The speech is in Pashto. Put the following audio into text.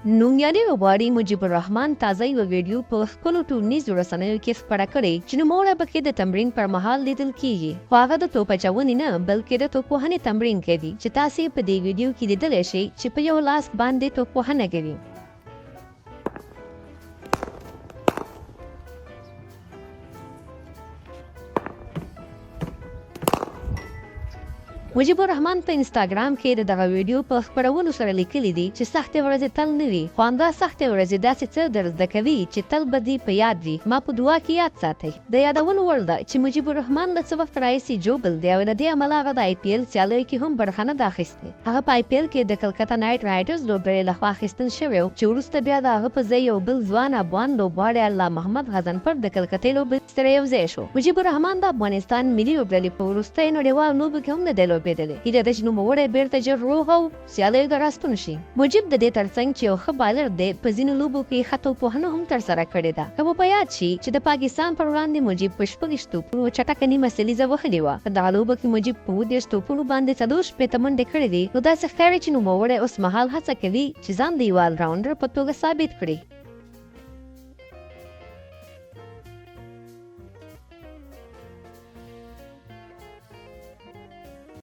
نومیالي لوبغاړي مجيب الرحمن تازه یو ویډیو په خپلو ټولنیزو رسنیو کې خپره کړې چې نوموړی پکې د تمرین پر مهال لیدل کیږي، خو هغه د توپ اچونې نه بلکې د توپوهنې تمرین کوي چې تاسې په دې ویډیو کې لیدلی شئ چې په یو لاس باندې توپوهنه کوي. مجيب الرحمن په انسټاګرام کې د دغه ویډیو په خپرولو سره لیکلي دي چې سختې ورځې تل نه وي، خو همدا سختې ورځې داسې څه در زده کوي چې تل به دې په یاد وي. ما په دعا کې یاد ساتئ. د یادولو وړ ده چې مجيب الرحمن له څه وخت راهیسې جوبل دی او له دې امله هغه د IPL سیالیو کې هم برخه نه ده اخیستې. هغه په IPL کې د کلکته نایټ رایډرز لوبډلې لخوا اخیستل شوی و چې وروسته بیا د هغه په ځای یو بل ځوان افغان لوبغاړی الله محمد غضنفر د کلکتې لوبډلې سره یوځای شو. مجيب الرحمن د افغانستان ملي لوبډلې په وروستیو نړیوالو لوبو کې هم نه دی لوبېدلی. هیله ده چې نوموړی بیرته ژر روغ او سیالیو ته راستون شي. مجيب د دې ترڅنګ چې یو ښه بالر دی په ځینو لوبو کې ښه توپوهنه هم ترسره کړې ده. که مو په یاد شي چې د پاکستان پر وړاندې مجيب په 26 توپونو چټکه نیمه سلیزه وهلې وه. په دغه لوبه کې مجيب په 30 توپونو باندې 40 منډې کړې دي، نو داسې ښکاري چې نوموړی اوس مهال هڅه کوي چې ځان د یو آل راونډر په توګه ثابت کړي.